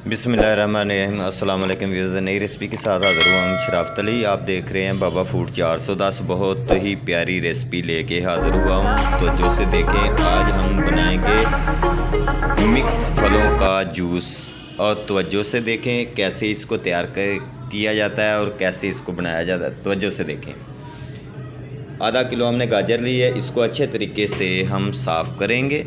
बिस्मिल्लाहिर्रहमानिर्रहीम। अस्सलाम वालेकुम व्यूअर्स, नई रेसिपी के साथ हाज़िर हुआ हूँ शराफत अली। आप देख रहे हैं बाबा फूड 410। बहुत ही प्यारी रेसिपी लेके हाज़िर हुआ हूँ। तो जो से देखें, आज हम बनाएंगे मिक्स फलों का जूस। और तवज्जो से देखें कैसे इसको तैयार किया जाता है और कैसे इसको बनाया जाता है। तवज्जो से देखें। आधा किलो हमने गाजर ली है। इसको अच्छे तरीके से हम साफ़ करेंगे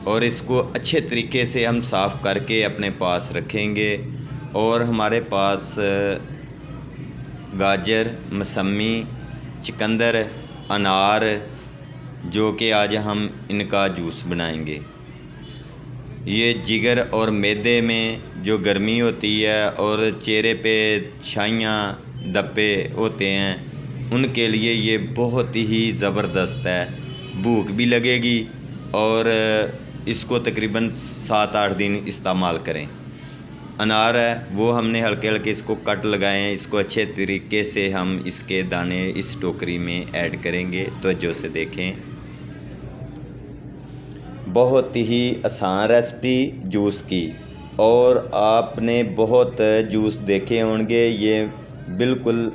और इसको अच्छे तरीके से हम साफ़ करके अपने पास रखेंगे। और हमारे पास गाजर, मौसमी, चुकंदर, अनार, जो कि आज हम इनका जूस बनाएंगे। ये जिगर और मैदे में जो गर्मी होती है और चेहरे पे छाइयाँ धब्बे होते हैं, उनके लिए ये बहुत ही ज़बरदस्त है। भूख भी लगेगी और इसको तकरीबन 7-8 दिन इस्तेमाल करें। अनार है वो हमने हल्के हल्के इसको कट लगाए हैं। इसको अच्छे तरीके से हम इसके दाने इस टोकरी में ऐड करेंगे। तो जो से देखें, बहुत ही आसान रेसिपी जूस की। और आपने बहुत जूस देखे होंगे, ये बिल्कुल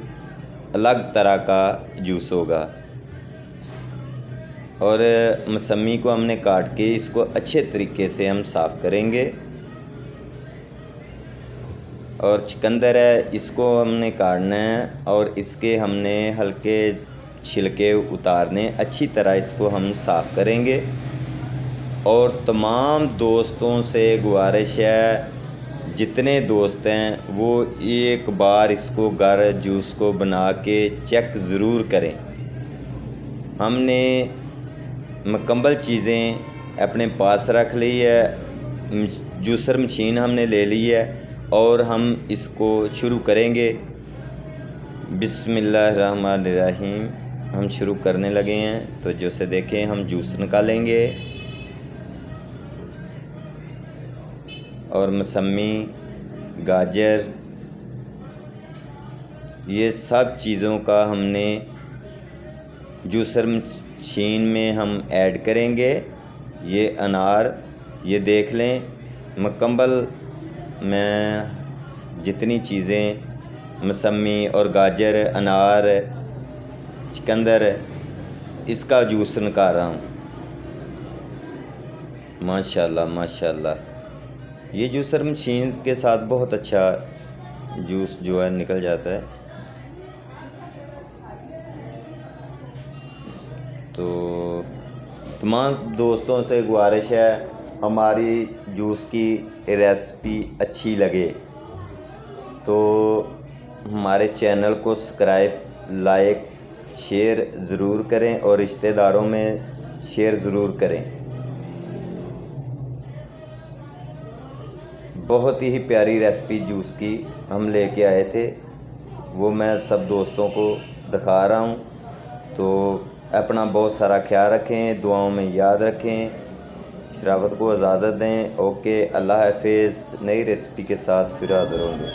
अलग तरह का जूस होगा। और मौसमी को हमने काट के इसको अच्छे तरीके से हम साफ़ करेंगे। और चुकंदर है, इसको हमने काटना है और इसके हमने हल्के छिलके उतारने। अच्छी तरह इसको हम साफ़ करेंगे। और तमाम दोस्तों से गुजारिश है, जितने दोस्त हैं वो एक बार इसको घर जूस को बना के चेक ज़रूर करें। हमने मुकम्मल चीज़ें अपने पास रख ली है। जूसर मशीन हमने ले ली है और हम इसको शुरू करेंगे। बिस्मिल्लाहिर्रहमानिर्रहीम। हम शुरू करने लगे हैं। तो जो से देखें, हम जूस निकालेंगे और मौसमी, गाजर, ये सब चीज़ों का हमने जूसर मशीन में हम ऐड करेंगे। ये अनार, ये देख लें मुकम्मल मैं जितनी चीज़ें मौसमी और गाजर, अनार, चुकंदर, इसका जूस निकाल रहा हूँ। माशाल्लाह माशाल्लाह। ये जूसर मशीन के साथ बहुत अच्छा जूस जो है निकल जाता है। तो तमाम दोस्तों से गुजारिश है, हमारी जूस की रेसिपी अच्छी लगे तो हमारे चैनल को सब्सक्राइब, लाइक, शेयर ज़रूर करें और रिश्तेदारों में शेयर ज़रूर करें। बहुत ही प्यारी रेसिपी जूस की हम लेके आए थे, वो मैं सब दोस्तों को दिखा रहा हूँ। तो अपना बहुत सारा ख्याल रखें, दुआओं में याद रखें। शराफत को इजाज़त दें। ओके, अल्लाह हाफिज़। नई रेसिपी के साथ फिर हाज़िर होंगे।